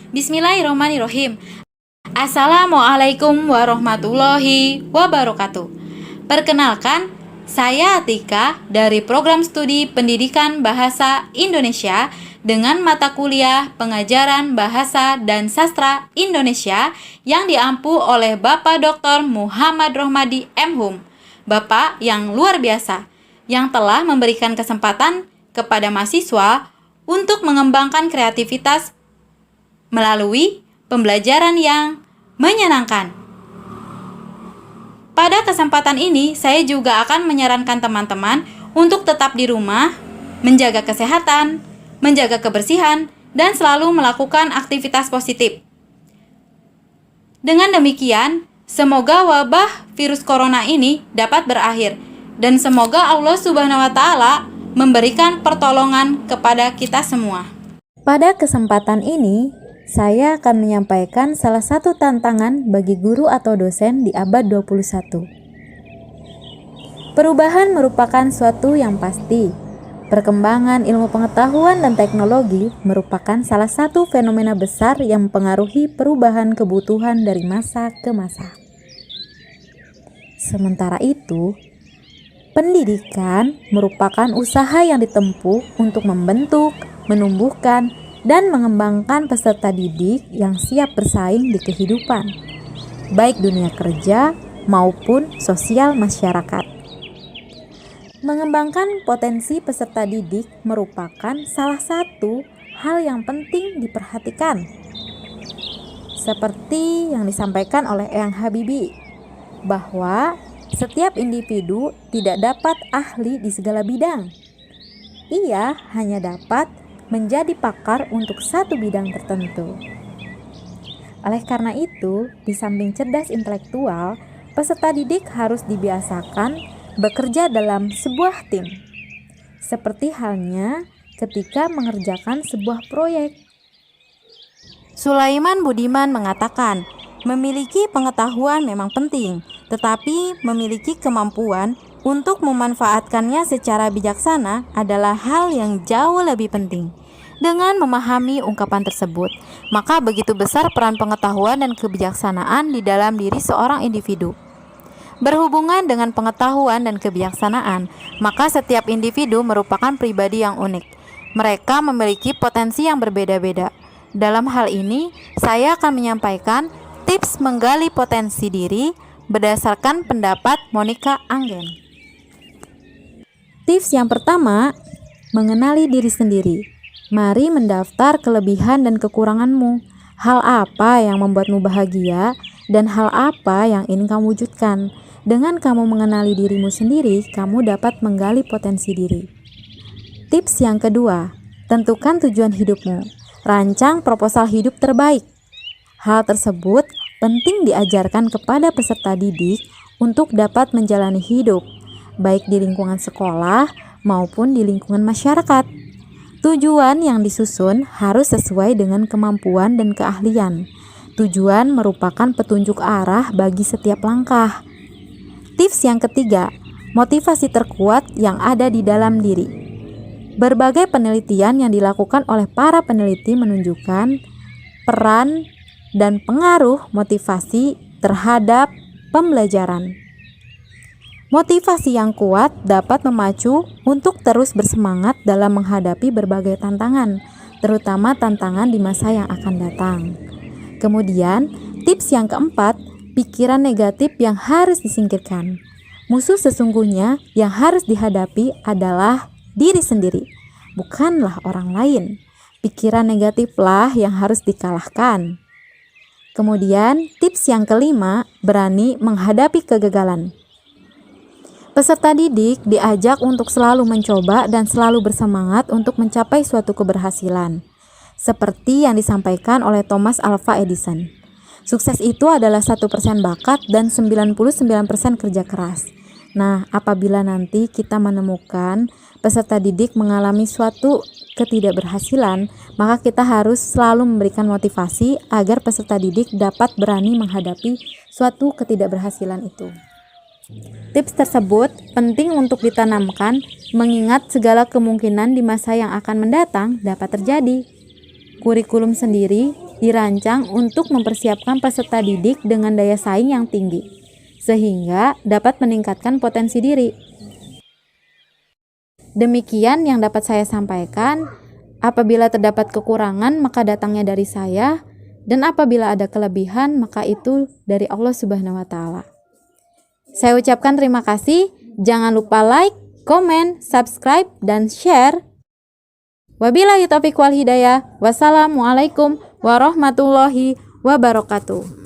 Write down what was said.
Bismillahirrahmanirrahim. Assalamualaikum warahmatullahi wabarakatuh. Perkenalkan, saya Atika dari Program Studi Pendidikan Bahasa Indonesia dengan mata kuliah Pengajaran Bahasa dan Sastra Indonesia yang diampu oleh Bapak Dr. Muhammad Rohmadi M.Hum. Bapak yang luar biasa, yang telah memberikan kesempatan kepada mahasiswa untuk mengembangkan kreativitas melalui pembelajaran yang menyenangkan. Pada kesempatan ini, saya juga akan menyarankan teman-teman untuk tetap di rumah, menjaga kesehatan, menjaga kebersihan, dan selalu melakukan aktivitas positif. Dengan demikian, semoga wabah virus corona ini dapat berakhir, dan semoga Allah Subhanahu wa Ta'ala memberikan pertolongan kepada kita semua. Pada kesempatan ini, saya akan menyampaikan salah satu tantangan bagi guru atau dosen di abad 21. Perubahan merupakan suatu yang pasti. Perkembangan ilmu pengetahuan dan teknologi merupakan salah satu fenomena besar yang mempengaruhi perubahan kebutuhan dari masa ke masa. Sementara itu, pendidikan merupakan usaha yang ditempuh untuk membentuk, menumbuhkan, dan mengembangkan peserta didik yang siap bersaing di kehidupan, baik dunia kerja maupun sosial masyarakat. Mengembangkan potensi peserta didik merupakan salah satu hal yang penting diperhatikan. Seperti yang disampaikan oleh Eyang Habibie, bahwa setiap individu tidak dapat ahli di segala bidang. Ia hanya dapat menjadi pakar untuk satu bidang tertentu. Oleh karena itu, di samping cerdas intelektual, peserta didik harus dibiasakan bekerja dalam sebuah tim. Seperti halnya ketika mengerjakan sebuah proyek. Sulaiman Budiman mengatakan, memiliki pengetahuan memang penting, tetapi memiliki kemampuan untuk memanfaatkannya secara bijaksana adalah hal yang jauh lebih penting. Dengan memahami ungkapan tersebut, maka begitu besar peran pengetahuan dan kebijaksanaan di dalam diri seorang individu. Berhubungan dengan pengetahuan dan kebijaksanaan, maka setiap individu merupakan pribadi yang unik. Mereka memiliki potensi yang berbeda-beda. Dalam hal ini, saya akan menyampaikan tips menggali potensi diri berdasarkan pendapat Monica Anggen. Tips yang pertama, mengenali diri sendiri. Mari mendaftar kelebihan dan kekuranganmu. Hal apa yang membuatmu bahagia dan hal apa yang ingin kamu wujudkan. Dengan kamu mengenali dirimu sendiri, kamu dapat menggali potensi diri. Tips yang kedua, tentukan tujuan hidupmu. Rancang proposal hidup terbaik. Hal tersebut penting diajarkan kepada peserta didik untuk dapat menjalani hidup, baik di lingkungan sekolah maupun di lingkungan masyarakat. Tujuan yang disusun harus sesuai dengan kemampuan dan keahlian. Tujuan merupakan petunjuk arah bagi setiap langkah. Tips yang ketiga, motivasi terkuat yang ada di dalam diri. Berbagai penelitian yang dilakukan oleh para peneliti menunjukkan peran dan pengaruh motivasi terhadap pembelajaran. Motivasi yang kuat dapat memacu untuk terus bersemangat dalam menghadapi berbagai tantangan, terutama tantangan di masa yang akan datang. Kemudian, tips yang keempat, pikiran negatif yang harus disingkirkan. Musuh sesungguhnya yang harus dihadapi adalah diri sendiri, bukanlah orang lain. Pikiran negatiflah yang harus dikalahkan. Kemudian, tips yang kelima, berani menghadapi kegagalan. Peserta didik diajak untuk selalu mencoba dan selalu bersemangat untuk mencapai suatu keberhasilan. Seperti yang disampaikan oleh Thomas Alva Edison. Sukses itu adalah 1% bakat dan 99% kerja keras. Nah, apabila nanti kita menemukan peserta didik mengalami suatu ketidakberhasilan, maka kita harus selalu memberikan motivasi agar peserta didik dapat berani menghadapi suatu ketidakberhasilan itu. Tips tersebut penting untuk ditanamkan mengingat segala kemungkinan di masa yang akan mendatang dapat terjadi. Kurikulum sendiri dirancang untuk mempersiapkan peserta didik dengan daya saing yang tinggi, sehingga dapat meningkatkan potensi diri. Demikian yang dapat saya sampaikan. Apabila terdapat kekurangan, maka datangnya dari saya, dan apabila ada kelebihan, maka itu dari Allah Subhanahu wa Ta'ala. Saya ucapkan terima kasih. Jangan lupa like, komen, subscribe, dan share. Wabillahi taufiq wal hidayah. Wassalamualaikum warahmatullahi wabarakatuh.